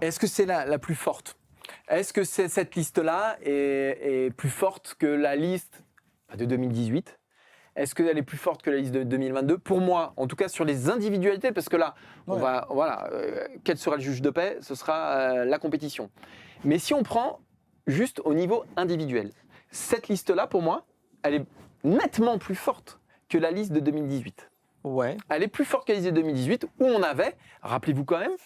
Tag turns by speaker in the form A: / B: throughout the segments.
A: Est-ce que c'est la plus forte? Est-ce que cette liste-là est plus forte que la liste de 2018? Est-ce qu'elle est plus forte que la liste de 2022? Pour moi, en tout cas sur les individualités, parce que là, on va, voilà, quel sera le juge de paix? Ce sera la compétition. Mais si on prend juste au niveau individuel, cette liste-là, pour moi, elle est nettement plus forte que la liste de 2018.
B: Ouais.
A: Elle est plus forte que la liste de 2018, où on avait, rappelez-vous quand même,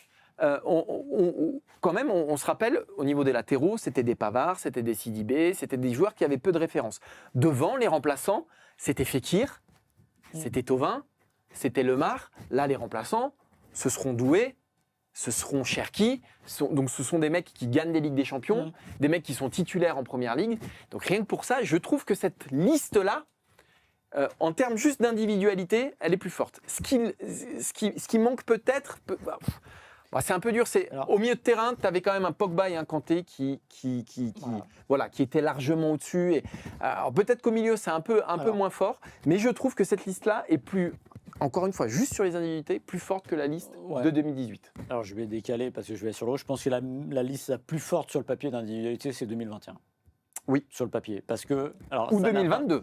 A: on se rappelle, au niveau des latéraux, c'était des Pavard, c'était des Sidibé, c'était des joueurs qui avaient peu de références. Devant, les remplaçants, c'était Fekir, c'était Thauvin, c'était Lemar. Là, les remplaçants, ce seront Doué, ce seront Cherki. Donc, ce sont des mecs qui gagnent des Ligues des Champions, des mecs qui sont titulaires en Première Ligue. Donc, rien que pour ça, je trouve que cette liste-là, en termes juste d'individualité, elle est plus forte. Ce qui manque peut-être... c'est un peu dur. Au milieu de terrain, tu avais quand même un Pogba et un Kanté qui étaient largement au-dessus. Alors peut-être qu'au milieu, c'est un peu moins fort, mais je trouve que cette liste-là est plus, encore une fois, juste sur les individualités, plus forte que la liste de 2018.
B: Alors je vais décaler parce que je vais sur le haut. Je pense que la liste la plus forte sur le papier d'individualité, c'est 2021.
A: Oui.
B: Sur le papier. Parce que, alors,
A: ou 2022.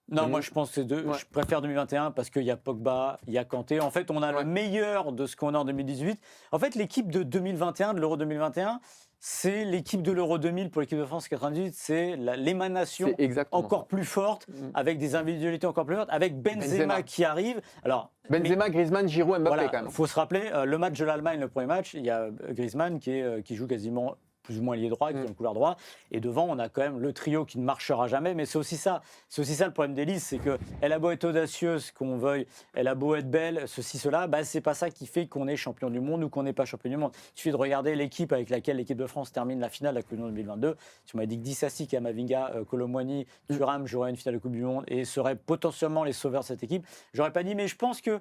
B: Non, moi je pense que je préfère 2021 parce qu'il y a Pogba, il y a Kanté. En fait, on a le meilleur de ce qu'on a en 2018. En fait, l'équipe de 2021, de l'Euro 2021, c'est l'équipe de l'Euro 2000 pour l'équipe de France 98. C'est l'émanation encore plus forte, avec des individualités encore plus fortes, avec Benzema qui arrive. Alors,
A: Benzema, Griezmann, Giroud, Mbappé
B: voilà,
A: quand même.
B: Il faut se rappeler, le match de l'Allemagne, le premier match, il y a Griezmann qui joue quasiment plus ou moins lié droit, qui est dans le couloir droit. Et devant, on a quand même le trio qui ne marchera jamais. Mais c'est aussi ça le problème d'Elise, c'est qu'elle a beau être audacieuse, qu'on veuille, elle a beau être belle, ceci, cela, c'est pas ça qui fait qu'on est champion du monde ou qu'on n'est pas champion du monde. Il suffit de regarder l'équipe avec laquelle l'équipe de France termine la finale de la Coupe du Monde 2022. Si on m'avait dit que Dissassi, Kamavinga, Colomboigny, Thuram joueraient une finale de Coupe du Monde et seraient potentiellement les sauveurs de cette équipe, j'aurais pas dit, mais je pense que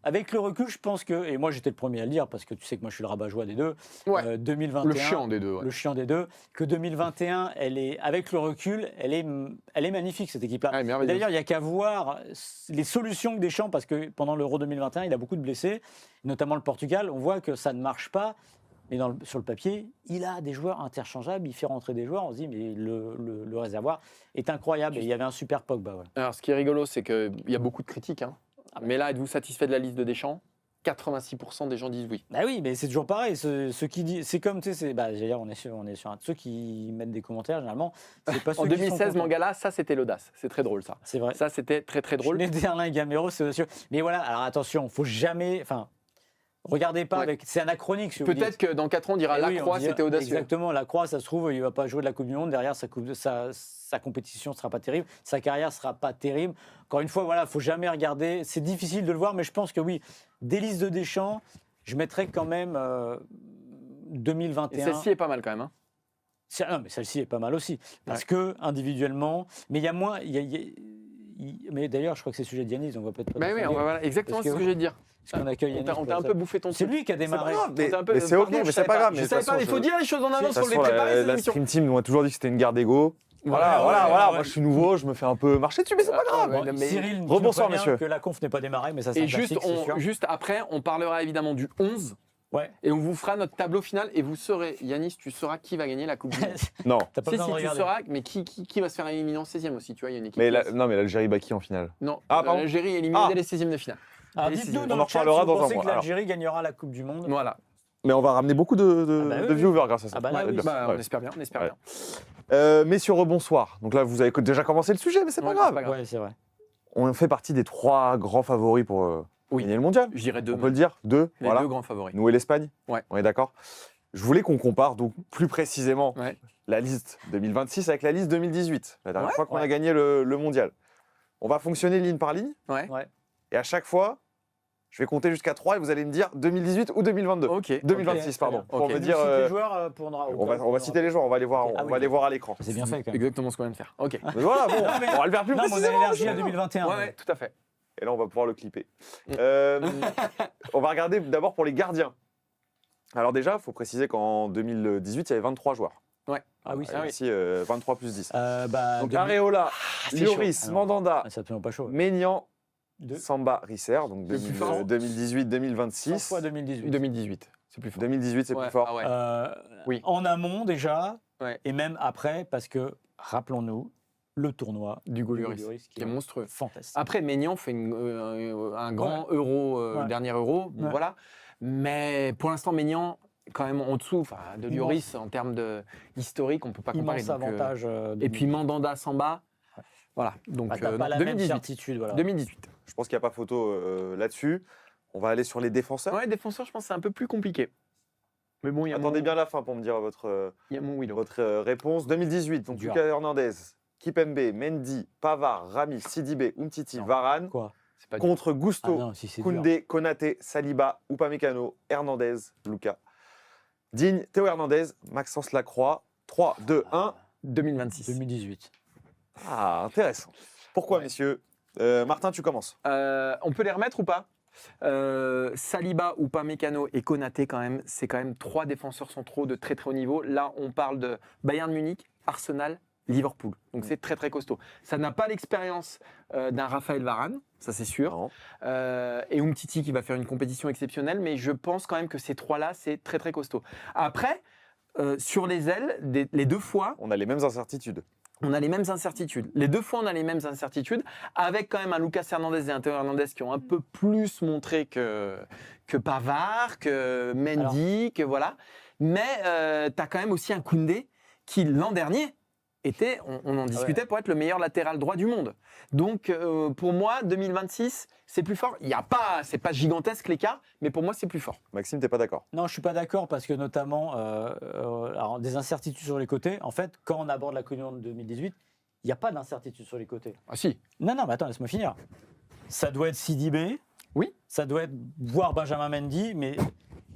B: avec le recul, je pense que, et moi j'étais le premier à le dire, parce que tu sais que moi je suis le rabat-joie des deux, 2021,
A: le chiant des deux.
B: Le chiant des deux, que 2021, avec le recul, elle est magnifique cette équipe-là. D'ailleurs, il n'y a qu'à voir les solutions que Deschamps, parce que pendant l'Euro 2021, il a beaucoup de blessés, notamment le Portugal, on voit que ça ne marche pas. Mais sur le papier, il a des joueurs interchangeables, il fait rentrer des joueurs, on se dit, mais le réservoir est incroyable. Et il y avait un super Pogba. Voilà.
A: Alors, ce qui est rigolo, c'est qu'il y a beaucoup de critiques. Mais là, êtes-vous satisfait de la liste de Deschamps? 86% des gens disent oui.
B: Bah oui, mais c'est toujours pareil. Ceux qui disent, c'est comme, tu sais, on est sur ceux qui mettent des commentaires, généralement. C'est pas ceux
A: en 2016, Mangala, ça c'était l'audace. C'est très drôle ça.
B: C'est vrai.
A: Ça c'était très très drôle.
B: Schneiderlin et Gamero, c'est sûr. Mais voilà, alors attention, faut jamais. Regardez pas avec. C'est anachronique. Si
A: peut-être que dans 4 ans, on dira Lacroix, c'était audacieux.
B: Exactement, Lacroix, ça se trouve, il ne va pas jouer de la Coupe du Monde. Derrière, sa compétition ne sera pas terrible. Sa carrière ne sera pas terrible. Encore une fois, il ne faut jamais regarder. C'est difficile de le voir, mais je pense que oui, des listes de Deschamps, je mettrais quand même 2021.
A: Et celle-ci est pas mal quand même.
B: Non, mais celle-ci est pas mal aussi. Parce que, individuellement, mais il y a moins. Mais d'ailleurs, je crois que c'est le sujet de Yanis, on va peut-être pas.
A: Oui, exactement ce que je vais dire.
B: Parce qu'on accueille Yanis.
A: On t'a un peu bouffé ton truc.
B: C'est lui qui a démarré.
C: Mais c'est ok, mais c'est pas grave.
A: Je savais pas, il faut dire les choses en avance pour les préparer.
C: La Stream Team nous a toujours dit que c'était une guerre d'ego. Voilà. Moi, je suis nouveau, je me fais un peu marcher dessus, mais c'est pas grave.
B: Cyril,
C: rebonsoir, messieurs.
B: Que la conf n'est pas démarrée, mais ça c'est
A: juste après, on parlera évidemment du 11. Et on vous fera notre tableau final et vous saurez, Yanis, tu sauras qui va gagner la Coupe du Monde.
C: Non.
B: Si,
A: tu sauras, mais qui va se faire éliminer en 16e aussi, tu vois, il y a une équipe.
C: Mais l'Algérie bat qui en finale?
A: Non, l'Algérie est éliminée dès les 16e de finale.
B: Alors dites-nous dans le chat si vous pensez que l'Algérie gagnera la Coupe du Monde.
A: Voilà.
C: Mais on va ramener beaucoup de viewers grâce à ça.
A: On espère bien.
C: Messieurs, rebonsoir. Donc là, vous avez déjà commencé le sujet, mais c'est pas grave.
B: Ouais, c'est vrai.
C: On fait partie des 3 grands favoris pour gagner le mondial.
A: Je dirais 2.
C: On peut le dire, 2.
A: Les 2 grands favoris.
C: Nous et l'Espagne.
A: Ouais.
C: On est d'accord. Je voulais qu'on compare donc plus précisément la liste 2026 avec la liste 2018, la dernière fois qu'on a gagné le mondial. On va fonctionner ligne par ligne. Et à chaque fois, je vais compter jusqu'à 3 et vous allez me dire 2018 ou 2022. 2026, pardon.
B: Pour me dire. Les joueurs
C: on va citer les joueurs, on va les voir à l'écran.
B: C'est bien fait quand même.
A: Exactement ce qu'on vient de faire.
C: Mais voilà, bon, on va le faire plus
B: précisément. On a l'énergie à 2021.
A: Ouais, tout à fait.
C: Et là, on va pouvoir le clipper. On va regarder d'abord pour les gardiens. Alors déjà, il faut préciser qu'en 2018, il y avait 23 joueurs.
B: Ah oui,
C: c'est ici 23 plus 10. Donc
B: Areola,
C: Lloris, Mandanda,
B: c'est absolument pas chaud.
C: Maignan, Samba, Risser, donc 2018-2026.
B: 100 fois 2018.
A: 2018. C'est plus fort.
C: 2018, c'est plus fort.
A: Ah ouais. Oui.
B: En amont déjà,
A: Ouais.
B: et même après, parce que, rappelons-nous, le tournoi
A: D'Hugo Lloris, qui est monstrueux.
B: Fantastique.
A: Après, Maignan fait un grand euro, dernier euro, voilà. Mais pour l'instant, Maignan, quand même en dessous de Lloris, en termes de historique, on ne peut pas comparer.
B: Immense avantage.
A: Et puis Mandanda, Samba, voilà. Donc,
B: t'as pas la
A: 2018.
B: même certitude. Voilà.
A: 2018.
C: Je pense qu'il n'y a pas photo là-dessus. On va aller sur les défenseurs.
A: Ouais, défenseur, je pense que c'est un peu plus compliqué. Mais bon,
C: Attendez bien la fin pour me dire votre réponse. 2018, donc Lucas Hernandez, Kipembe, Mendy, Pavard, Rami, Sidibé, Umtiti, Varane.
B: Quoi
C: contre Gusto, Koundé, Konaté, Saliba, Upamecano, Hernandez, Lucas. Digne, Théo Hernandez, Maxence Lacroix. 3, 2, 1.
A: 2026.
B: 2018.
C: Ah, intéressant. Pourquoi, messieurs Martin, tu commences.
A: On peut les remettre ou pas Saliba, Upamecano et Konaté, c'est quand même 3 défenseurs centraux de très très haut niveau. Là, on parle de Bayern Munich, Arsenal, Liverpool. Donc c'est très très costaud. Ça n'a pas l'expérience d'un Raphaël Varane, ça c'est sûr. Et Umtiti qui va faire une compétition exceptionnelle, mais je pense quand même que ces 3-là, c'est très très costaud. Après, sur les ailes, les 2 fois...
C: On a les mêmes incertitudes.
A: On a les mêmes incertitudes. Les 2 fois, on a les mêmes incertitudes, avec quand même un Lucas Hernandez et un Théo Hernandez qui ont un peu plus montré que Pavard, que Mendy, que voilà. Mais tu as quand même aussi un Koundé qui, l'an dernier, on en discutait pour être le meilleur latéral droit du monde. Donc, pour moi, 2026, c'est plus fort. C'est pas gigantesque l'écart, mais pour moi, c'est plus fort.
C: Maxime, t'es pas d'accord?
B: Non, je suis pas d'accord parce que notamment, alors, des incertitudes sur les côtés. En fait, quand on aborde la Coupe du Monde 2018, il n'y a pas d'incertitude sur les côtés.
A: Ah si.
B: Non, mais attends, laisse-moi finir. Ça doit être Sidibé.
A: Oui.
B: Ça doit être voire Benjamin Mendy, mais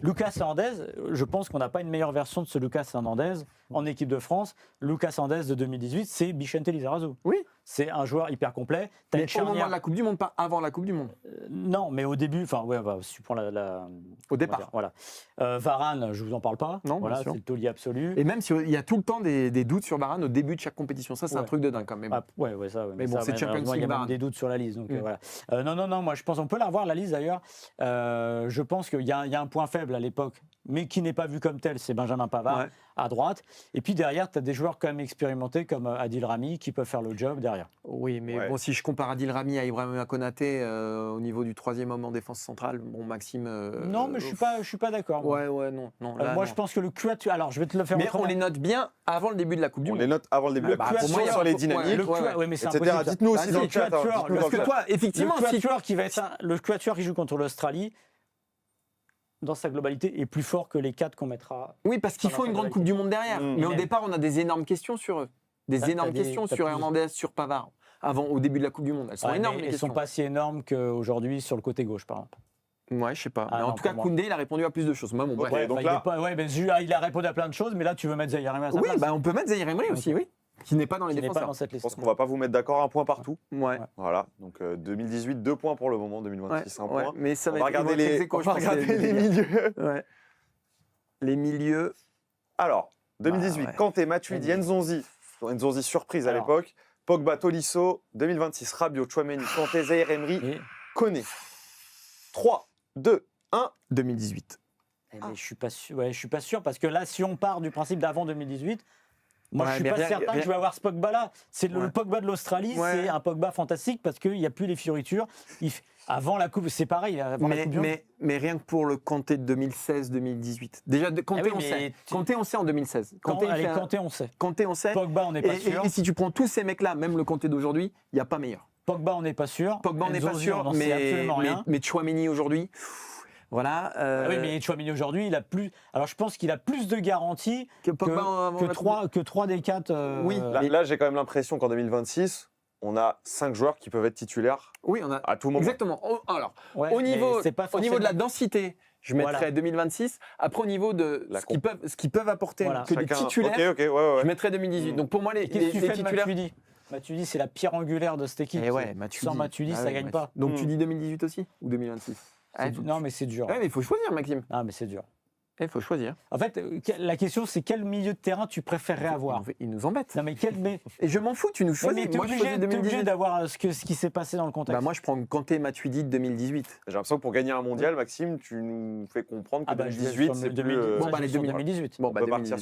B: Lucas Hernandez, je pense qu'on n'a pas une meilleure version de ce Lucas Hernandez en équipe de France. Lucas Hernandez de 2018, c'est Vicente Lizarazu.
A: Oui.
B: C'est un joueur hyper complet.
A: Mais au moment de la Coupe du Monde, pas avant la Coupe du Monde.
B: Non, mais au début, si tu prends
A: au départ.
B: Voilà. Varane, je vous en parle pas.
A: Non,
B: voilà, c'est le taulier absolu.
A: Et même s'il y a tout le temps des doutes sur Varane au début de chaque compétition, ça c'est un truc de dingue quand même.
B: Mais
A: bon, c'est Champions League.
B: Il y a même des doutes sur la liste. Donc, voilà. Non, moi je pense on peut la revoir la liste d'ailleurs. Je pense qu'il y a un point faible à l'époque, mais qui n'est pas vu comme tel, c'est Benjamin Pavard à droite. Et puis derrière, tu as des joueurs quand même expérimentés comme Adil Rami qui peuvent faire le job derrière.
A: Oui, mais bon, si je compare Adil Rami à Ibrahima Konaté au niveau du 3e homme en défense centrale, bon, Maxime.
B: Non, mais je suis pas d'accord.
A: Non.
B: Moi, je pense que le QA. Alors, je vais te le faire.
A: Mais on les note bien avant le début de la Coupe du Monde.
C: On les note avant le début de la Coupe du Monde. Pour moi, sur les dynamiques, etc. Dites-nous aussi dans le chat.
A: Parce que toi, effectivement,
B: le quatuor qui joue contre l'Australie, dans sa globalité, est plus fort que les 4 qu'on mettra.
A: Oui, parce qu'il faut une grande Coupe du Monde derrière. Mais au départ, on a des énormes questions sur eux. Des énormes questions sur Hernandez, sur Pavard. Au début de la Coupe du Monde. Elles sont énormes.
B: Elles ne sont pas si énormes qu'aujourd'hui sur le côté gauche, par exemple.
A: Ouais, je sais pas. Mais en tout cas, Koundé, il a répondu à plus de choses. Moi, bon,
C: donc là,
B: il a répondu à plein de choses, mais là, tu veux mettre Zahir Emery à sa place.
A: Oui, on peut mettre Zahir Emery aussi, oui. Qui n'est pas dans les défenseurs.
C: Je pense qu'on va pas vous mettre d'accord, un point partout. Voilà. Donc 2018, 2 points pour le moment. 2026, 1 point.
A: Mais ça va
C: on va regarder les milieux.
A: Les milieux.
C: Alors, 2018, Kanté, Matuidi, Nzonzi. Nzonzi surprise à l'époque. Pogba, Tolisso. 2026, Rabiot, Tchouaméni, Kanté, Zahir Emery, Koné. 3, 2, 1.
A: 2018.
B: Mais je suis pas sûr parce que là, si on part du principe d'avant 2018. Moi, je ne suis pas certain que je vais avoir ce Pogba-là. C'est le Pogba de l'Australie, c'est un Pogba fantastique parce qu'il n'y a plus les fioritures. Avant la Coupe, c'est pareil.
A: Mais rien que pour le Kanté de 2016-2018. Déjà, Kanté, on sait. Kanté, on sait en 2016.
B: Kanté, on sait.
A: Kanté, on sait.
B: Pogba, on n'est pas sûr.
A: Et si tu prends tous ces mecs-là, même le Kanté d'aujourd'hui, il n'y a pas meilleur.
B: Pogba, on n'est pas sûr.
A: Pogba, on n'est pas sûr. Mais Tchouaméni aujourd'hui. Voilà.
B: Oui, mais Tchouaméni aujourd'hui, il a plus. Alors, je pense qu'il a plus de garanties que 3 des 4.
A: Oui.
C: Là, j'ai quand même l'impression qu'en 2026, on a 5 joueurs qui peuvent être titulaires.
A: Oui, on a
C: à tout moment.
A: Exactement. Au niveau de la densité, je mettrais 2026. Après, au niveau de ce qu'ils peuvent apporter que des titulaires, je mettrais 2018. Donc pour moi, les titulaires.
B: Matuidi, c'est la pierre angulaire de cette équipe. Sans Matuidi, ça ne gagne pas.
A: Donc tu dis 2018 aussi ou 2026?
B: Non, mais c'est dur.
A: Mais il faut choisir, Maxime.
B: Ah, mais c'est dur.
A: Il faut choisir.
B: En fait, la question, c'est quel milieu de terrain tu préférerais avoir?
A: Il nous embête.
B: Non, mais
A: Et je m'en fous, tu nous choisis.
B: Moi, je choisis 2018 d'avoir ce qui s'est passé dans le contexte.
A: Moi, je prends Kanté Matuidi de 2018.
C: J'ai l'impression que pour gagner un mondial, Maxime, tu nous fais comprendre que 2018, c'est plus...
B: les 2018.
C: On peut partir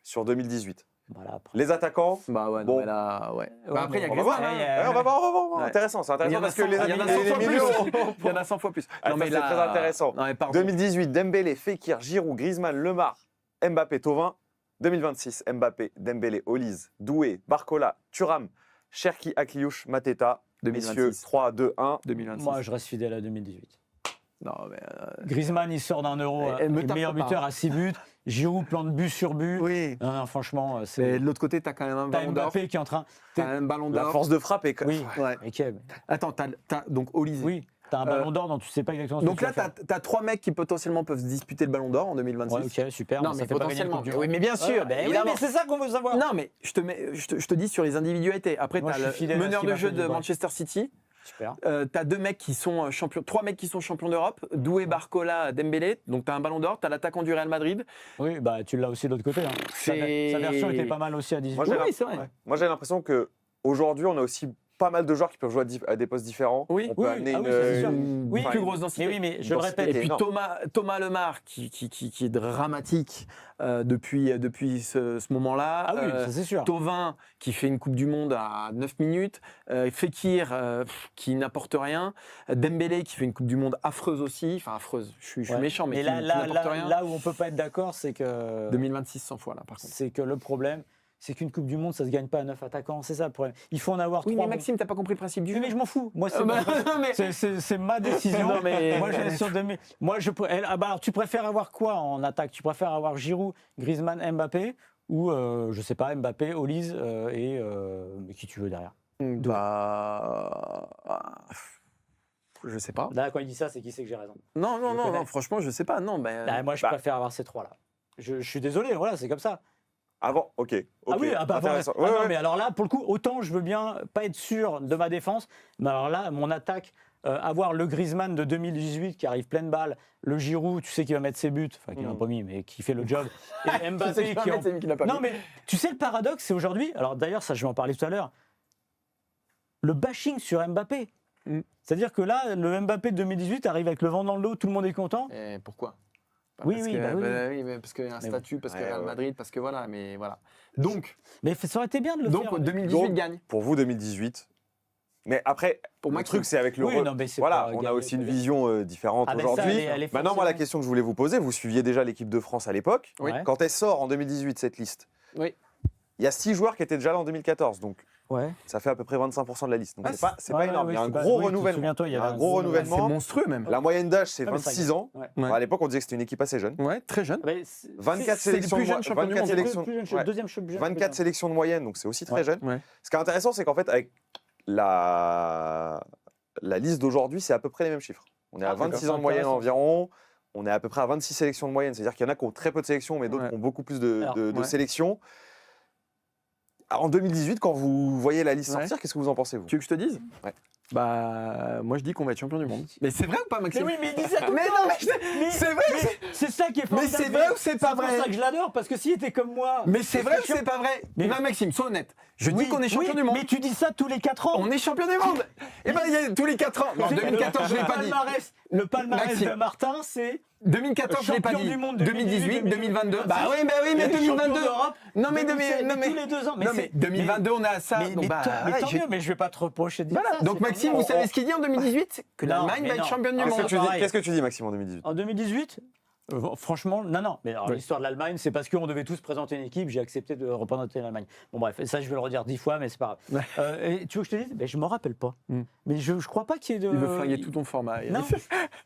C: sur 2018.
B: Voilà,
C: les attaquants.
A: Bah ouais,
C: bon.
A: Mais là, ouais.
C: Bah après, il y a Griezmann. On va voir. Intéressant, c'est intéressant parce que les milieux.
A: Il y en a 100 fois plus.
C: Non, mais c'est très intéressant. 2018, Dembélé, Fekir, Giroud, Griezmann, Lemar, Mbappé, Thauvin. 2026, Mbappé, Dembélé, Olise, Doué, Barcola, Thuram, Cherki, Akliouche, Mateta.
A: 2026.
C: Messieurs, 3, 2, 1.
B: 2026. Moi, je reste fidèle à 2018.
A: Non, mais
B: Griezmann, il sort d'un euro, meilleur buteur à 6 buts. Giroud plante but sur but.
A: Oui.
B: Non, franchement,
A: c'est. De l'autre côté, t'as quand même un ballon d'or.
B: Mbappé qui est en train.
A: T'as un ballon d'or.
C: La force de frappe est.
B: Oui.
A: Ouais.
B: Okay.
A: Attends, t'as donc Olise.
B: Oui. T'as un ballon d'or dont tu sais pas exactement.
A: Donc là, t'as 3 mecs qui potentiellement peuvent se disputer le ballon d'or en 2026.
B: Ouais, ok, super.
A: Non, mais potentiellement. Oui, mais bien sûr.
B: Oui, mais c'est ça qu'on veut savoir.
A: Non, mais je te dis sur les individualités. Après, t'as le meneur de jeu de Manchester City.
B: Super.
A: T'as 2 mecs qui sont champions, 3 mecs qui sont champions d'Europe, Doué, Barcola, Dembélé. Donc t'as un ballon d'or, t'as l'attaquant du Real Madrid.
B: Oui, bah tu l'as aussi de l'autre côté. Hein. Sa version était pas mal aussi à 18.
A: Oui, c'est vrai.
C: Moi j'ai l'impression que aujourd'hui on a aussi pas mal de joueurs qui peuvent jouer à des postes différents.
A: Oui,
C: on peut amener
A: une plus grosse densité.
B: Mais je le répète.
A: Et puis Thomas Lemar qui est dramatique depuis ce moment-là.
B: Ah oui, ça c'est sûr.
A: Thauvin qui fait une Coupe du Monde à 9 minutes. Fekir qui n'apporte rien. Dembélé qui fait une Coupe du Monde affreuse aussi. Enfin affreuse, je suis méchant, mais qui n'apporte rien.
B: Là où on peut pas être d'accord, c'est que...
A: 2026 100 fois là par contre.
B: C'est que le problème... c'est qu'une Coupe du Monde, ça se gagne pas à 9 attaquants, c'est ça le problème. Il faut en avoir 3.
A: Oui, mais Maxime, t'as pas compris le principe du jeu.
B: Mais je m'en fous. Moi, c'est ma décision.
A: Non, mais...
B: Moi, alors, tu préfères avoir quoi en attaque? Tu préfères avoir Giroud, Griezmann, Mbappé ou je sais pas, Mbappé, Olise et qui tu veux derrière?
A: Je sais pas.
B: Là, quand il dit ça, c'est qui sait que j'ai raison.
A: Non, franchement, je sais pas. Non,
B: moi, je préfère avoir ces 3 là. Je suis désolé, voilà, c'est comme ça.
C: Avant, ok.
B: Ah oui,
C: intéressant.
B: Non, mais alors là, pour le coup, autant je veux bien pas être sûr de ma défense, mais alors là, mon attaque, avoir le Griezmann de 2018 qui arrive pleine balle, le Giroud, tu sais qu'il va mettre ses buts, enfin qui n'a pas mis, mais qui fait le job, et Mbappé qui
A: n'a pas mis.
B: Non, mais tu sais, le paradoxe, c'est aujourd'hui, alors d'ailleurs, ça je vais en parler tout à l'heure, le bashing sur Mbappé. C'est-à-dire que là, le Mbappé de 2018 arrive avec le vent dans le dos, tout le monde est content.
A: Et pourquoi?
B: Oui,
A: parce qu'il y a un statut, parce que Real Madrid, parce que voilà, mais voilà. Donc,
B: mais ça aurait été bien de le faire.
A: Donc 2018 gagne.
C: Pour vous, 2018. Mais après,
A: pour
C: le truc, c'est avec le.
B: Voilà,
C: on a aussi une vision différente aujourd'hui. Maintenant, moi, la question que je voulais vous poser, vous suiviez déjà l'équipe de France à l'époque.
A: Oui.
C: Quand elle sort en 2018, cette liste,
A: il
C: y a 6 joueurs qui étaient déjà là en 2014. Donc,
B: ouais.
C: Ça fait à peu près 25% de la liste. Donc c'est pas énorme.
B: Oui,
C: il y a un gros renouvellement.
A: C'est monstrueux même.
C: La moyenne d'âge, c'est 26 ans.
A: Ouais.
C: À l'époque, on disait que c'était une équipe assez jeune.
A: Ouais, très jeune.
C: 24 sélections de moyenne, donc c'est aussi très jeune.
A: Ouais.
C: Ce qui est intéressant, c'est qu'en fait, avec la liste d'aujourd'hui, c'est à peu près les mêmes chiffres. On est à 26 ans de moyenne environ. On est à peu près à 26 sélections de moyenne. C'est-à-dire qu'il y en a qui ont très peu de sélections, mais d'autres qui ont beaucoup plus de sélections. En 2018, quand vous voyez la liste sortir, qu'est-ce que vous en pensez, vous?
A: Tu veux que je te dise?
C: Ouais.
A: Bah, moi je dis qu'on va être champion du monde. Mais c'est vrai ou pas, Maxime?
B: Mais oui, mais il dit ça tout le
A: temps.
B: Mais
A: c'est vrai.
B: C'est ça qui est formidable.
A: Mais c'est vrai ou c'est pas vrai?
B: C'est pour ça que je l'adore, parce que s'il était comme moi.
A: Mais c'est vrai ou c'est pas vrai? Mais non, Maxime, sois honnête. Je dis qu'on est champion du monde.
B: Mais tu dis ça tous les 4 ans.
A: On est champion du monde. Et ben, il y a tous les 4 ans. Non, 2014, je l'ai pas dit.
B: Le palmarès de Martin, c'est.
A: 2014, je l'ai pas dit. 2018, 2022. Bah oui, mais 2022. Non, mais
B: tous les 2 ans.
A: Non, mais 2022, on est à ça.
B: Mais tant mieux, mais je vais pas te reprocher de dire ça.
A: Donc, Maxime, vous savez ce qu'il dit en 2018? Que l'Allemagne va être championne du monde.
C: Qu'est-ce que tu dis, Maxime, en 2018?
B: En 2018, franchement, non. Mais l'histoire de l'Allemagne, c'est parce qu'on devait tous présenter une équipe, j'ai accepté de représenter l'Allemagne. Bon, bref, ça, je vais le redire 10 fois, mais c'est pas grave. Et tu veux que je te dise? Je m'en rappelle pas. Mais je crois pas qu'il y ait de.
A: Il veut flinguer tout ton format.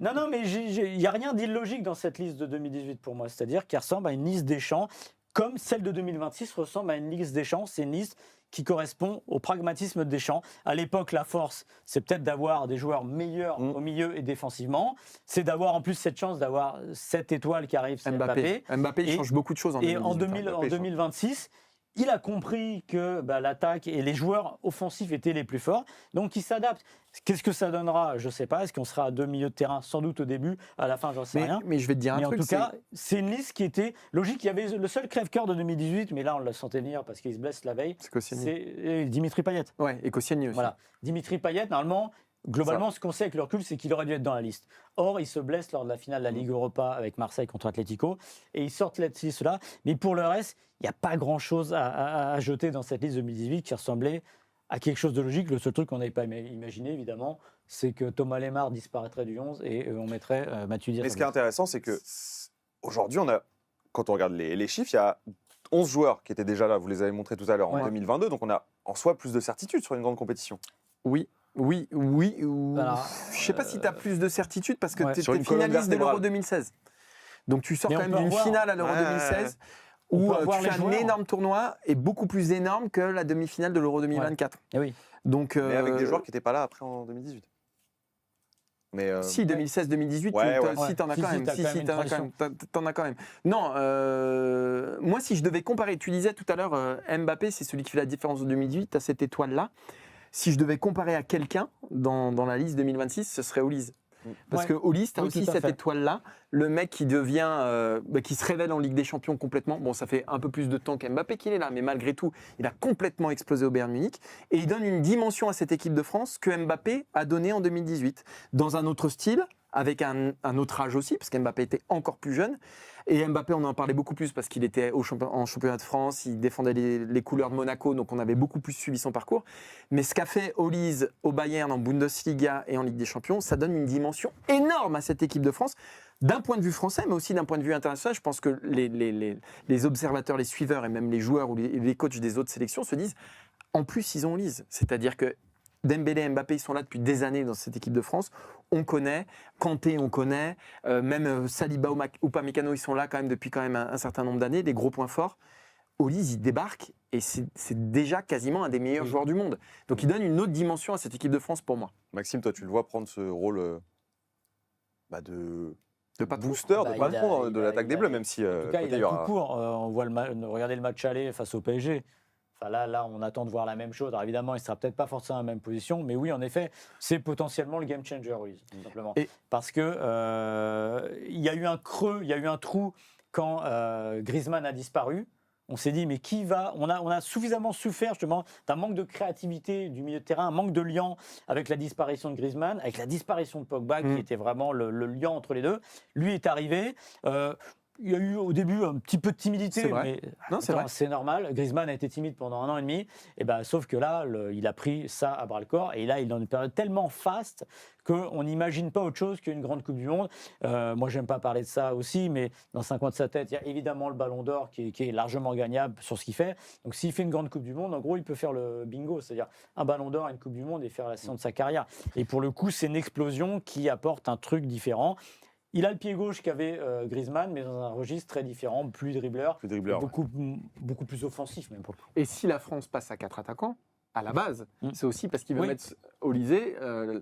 B: Non, mais il n'y a rien d'illogique dans cette liste de 2018 pour moi. C'est-à-dire qu'elle ressemble à une liste des champs, comme celle de 2026 ressemble à une liste des champs. C'est une liste qui correspond au pragmatisme de Deschamps. À l'époque, la force, c'est peut-être d'avoir des joueurs meilleurs au milieu et défensivement. C'est d'avoir en plus cette chance d'avoir cette étoile qui arrive, c'est Mbappé.
A: Mbappé, il change beaucoup de choses en 2018.
B: Et en 2026, il a compris que l'attaque et les joueurs offensifs étaient les plus forts, donc il s'adapte. Qu'est-ce que ça donnera? Je ne sais pas. Est-ce qu'on sera à 2 milieux de terrain? Sans doute au début. À la fin, j'en sais rien.
A: Mais je vais te dire un truc.
B: En tout cas, c'est une liste qui était logique. Il y avait le seul crève-cœur de 2018, mais là, on le sentait venir parce qu'il se blesse la veille. C'est Dimitri Payet.
A: Ouais, et Koscielny aussi.
B: Voilà. Dimitri Payet, normalement, globalement, ce qu'on sait avec le recul, c'est qu'il aurait dû être dans la liste. Or, il se blesse lors de la finale de la Ligue Europa avec Marseille contre Atlético. Et il sort cette liste-là. Mais pour le reste, il n'y a pas grand-chose à jeter dans cette liste 2018 qui ressemblait à quelque chose de logique. Le seul truc qu'on n'avait pas imaginé, évidemment, c'est que Thomas Lemar disparaîtrait du 11 et on mettrait Mathieu Diaz.
C: Mais ce qui est intéressant, c'est qu'aujourd'hui, quand on regarde les chiffres, il y a 11 joueurs qui étaient déjà là, vous les avez montrés tout à l'heure, en 2022, donc on a en soi plus de certitude sur une grande compétition.
A: Oui. Alors, je ne sais pas si tu as plus de certitude parce que tu es finaliste de l'Euro 2016. Donc tu sors quand même d'une finale à l'Euro 2016 où tu fais un énorme tournoi et beaucoup plus énorme que la demi-finale de l'Euro 2024.
B: Et oui.
A: Donc,
C: mais avec des joueurs qui n'étaient pas là après en 2018. Mais
A: si, 2016-2018, si t'en as quand même. Si, t'en as quand même. Non, moi, si je devais comparer, tu disais tout à l'heure, Mbappé, c'est celui qui fait la différence en 2018, à cette étoile-là. Si je devais comparer à quelqu'un dans la liste 2026, ce serait Olise. Parce que Olise, tu as aussi cette étoile-là, le mec qui devient, qui se révèle en Ligue des Champions complètement. Bon, ça fait un peu plus de temps qu'Mbappé qu'il est là, mais malgré tout, il a complètement explosé au Bayern Munich. Et il donne une dimension à cette équipe de France que Mbappé a donnée en 2018. Dans un autre style, avec un autre âge aussi, parce qu'Mbappé était encore plus jeune. Et Mbappé, on en parlait beaucoup plus parce qu'il était en championnat de France, il défendait les couleurs de Monaco, donc on avait beaucoup plus suivi son parcours. Mais ce qu'a fait Olise au Bayern en Bundesliga et en Ligue des Champions, ça donne une dimension énorme à cette équipe de France, d'un point de vue français, mais aussi d'un point de vue international. Je pense que les observateurs, les suiveurs et même les joueurs ou les coachs des autres sélections se disent, en plus, ils ont Olise. C'est-à-dire que Dembélé et Mbappé, ils sont là depuis des années dans cette équipe de France. On connaît. Kanté, on connaît. Même Saliba ou Upamecano, ils sont là quand même depuis quand même un certain nombre d'années. Des gros points forts. Olise, il débarque et c'est déjà quasiment un des meilleurs joueurs du monde. Donc il donne une autre dimension à cette équipe de France pour moi.
C: Maxime, toi, tu le vois prendre ce rôle de booster, de patron de l'attaque des Bleus, même si...
B: En tout cas, il a tout court. On voit regardez le match aller face au PSG. Là, on attend de voir la même chose. Alors évidemment, il ne sera peut-être pas forcément dans la même position, mais oui, en effet, c'est potentiellement le game changer, oui, tout simplement. Parce que il y a eu un creux, il y a eu un trou quand Griezmann a disparu. On s'est dit, mais qui va... On a suffisamment souffert justement d'un manque de créativité du milieu de terrain, un manque de lien avec la disparition de Griezmann, avec la disparition de Pogba, qui était vraiment le lien entre les deux. Lui est arrivé... il y a eu au début un petit peu de timidité, mais c'est normal. Griezmann a été timide pendant 1 an et demi, sauf que là, il a pris ça à bras-le-corps, et là, il est dans une période tellement faste qu'on n'imagine pas autre chose qu'une grande Coupe du Monde. Moi, j'aime pas parler de ça aussi, mais dans 5 coins de sa tête, il y a évidemment le Ballon d'Or qui est largement gagnable sur ce qu'il fait. Donc, s'il fait une grande Coupe du Monde, en gros, il peut faire le bingo, c'est-à-dire un Ballon d'Or, une Coupe du Monde et faire la saison de sa carrière. Et pour le coup, c'est une explosion qui apporte un truc différent. Il a le pied gauche qu'avait Griezmann, mais dans un registre très différent, plus dribbleur, beaucoup plus offensif même.
A: Et si la France passe à 4 attaquants, à la base, c'est aussi parce qu'il veut mettre Olise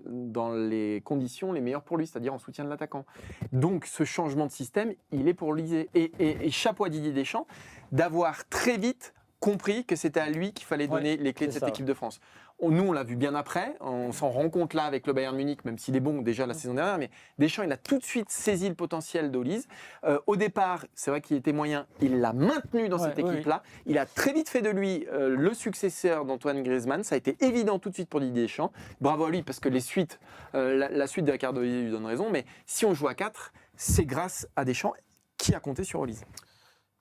A: dans les conditions les meilleures pour lui, c'est-à-dire en soutien de l'attaquant. Donc ce changement de système, il est pour Olise. Et chapeau à Didier Deschamps d'avoir très vite compris que c'était à lui qu'il fallait donner les clés de cette équipe de France. Nous, on l'a vu bien après, on s'en rend compte là avec le Bayern Munich, même s'il est bon déjà la saison dernière, mais Deschamps, il a tout de suite saisi le potentiel d'Olise. Au départ, c'est vrai qu'il était moyen, il l'a maintenu dans cette équipe-là. Il a très vite fait de lui le successeur d'Antoine Griezmann. Ça a été évident tout de suite pour Didier Deschamps. Bravo à lui, parce que la suite de Ricardo lui donne raison, mais si on joue à 4, c'est grâce à Deschamps qui a compté sur Olise.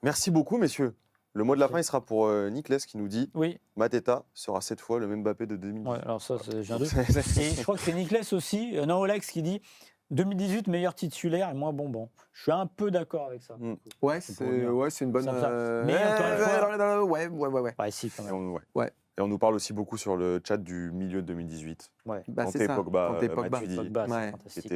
C: Merci beaucoup, messieurs. Le mot de la fin, il sera pour Nicolas qui nous dit Mateta sera cette fois le même Mbappé de 2018.
B: Ouais, alors ça, j'ai un doute. Et je crois que c'est Nicolas aussi, Olex, qui dit 2018 meilleur titulaire et moins bonbon. Je suis un peu d'accord avec ça.
A: Ouais, c'est une bonne.
B: Mais encore
A: ouais.
B: Ouais, si, quand même.
C: Et on nous parle aussi beaucoup sur le chat du milieu de 2018.
A: C'est ça.
C: Pogba,
B: Pogba, c'est fantastique.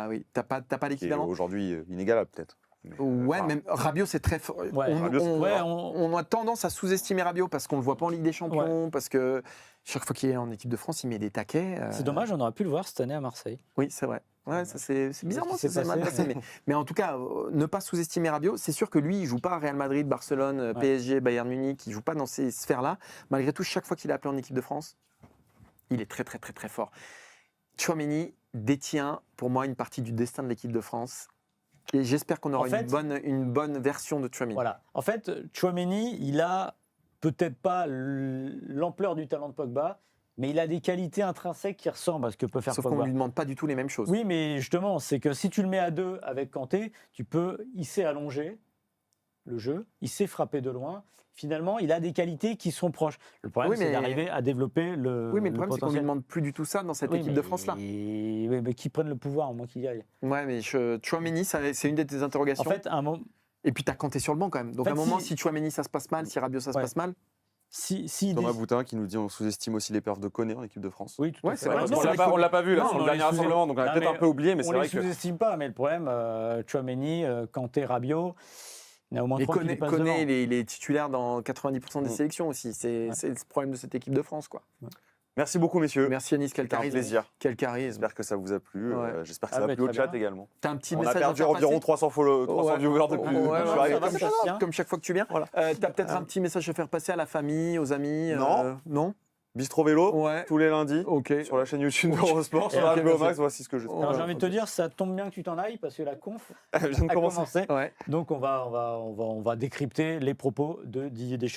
A: Oui, t'as pas l'équivalent.
C: Aujourd'hui inégalable peut-être.
A: Même Rabiot, c'est très fort. On a tendance à sous-estimer Rabiot parce qu'on ne le voit pas en Ligue des Champions, parce que Chaque fois qu'il est en équipe de France, il met des taquets.
B: C'est dommage, on aurait pu le voir cette année à Marseille.
A: Oui, c'est vrai. Ouais, ça c'est bizarrement ça s'est mal passé. Mais en tout cas, ne pas sous-estimer Rabiot. C'est sûr que lui, il joue pas à Real Madrid, Barcelone, PSG, Bayern Munich. Il joue pas dans ces sphères-là. Malgré tout, chaque fois qu'il est appelé en équipe de France, il est très très très très fort. Tchouaméni détient pour moi une partie du destin de l'équipe de France. Et j'espère qu'on aura une bonne version de Tchouaméni.
B: Voilà. En fait, Tchouaméni, il a peut-être pas l'ampleur du talent de Pogba, mais il a des qualités intrinsèques qui ressemblent à ce que peut faire Pogba.
A: Sauf qu'on ne lui demande pas du tout les mêmes choses.
B: Oui, mais justement, c'est que si tu le mets à 2 avec Kanté, il sait allonger le jeu, il sait frapper de loin. Finalement, il a des qualités qui sont proches. Le problème, c'est d'arriver à développer le
A: Oui, mais le problème, c'est qu'on ne lui demande plus du tout ça dans cette équipe de France-là.
B: Oui, mais qui prennent le pouvoir, au moins qu'il y aille.
A: Ouais, mais Tchouaméni, c'est une de tes interrogations.
B: En fait, un moment...
A: Et puis, tu as Kanté sur le banc quand même. Donc, à un moment, si Tchouaméni, ça se passe mal, si Rabiot, ça se passe mal...
C: Thomas Boutin qui nous dit on sous-estime aussi les perfs de Koné en équipe de France.
B: Oui, tout à fait.
A: C'est vrai.
C: On l'a pas vu là sur le dernier rassemblement, donc on a peut-être un peu oublié, mais c'est vrai que...
B: On les sous-estime pas, mais le problème, Tchouaméni, Kanté, Rabiot, il y en a au moins 3 qui passent devant.
A: Koné, il est titulaire dans 90% des sélections aussi. C'est le problème de cette équipe de France, quoi.
C: Merci beaucoup, messieurs.
A: Merci Yanis, quel charisme.
C: Plaisir.
A: Quel charisme.
C: J'espère que ça vous a plu. J'espère que ça a plu au chat également.
A: T'as un petit
C: On
A: message
C: a perdu environ 300 viewers depuis.
A: Comme chaque fois que tu viens. T'as peut-être un petit message à faire passer à la famille, aux amis. Non.
C: Bistro Vélo, tous les lundis, sur la chaîne YouTube d'Eurosport, sur HBO Max, voici ce que je sais.
B: Alors j'ai envie de te dire, ça tombe bien que tu t'en ailles, parce que la conf
C: vient de commencer.
B: Donc on va décrypter les propos de Didier Deschamps.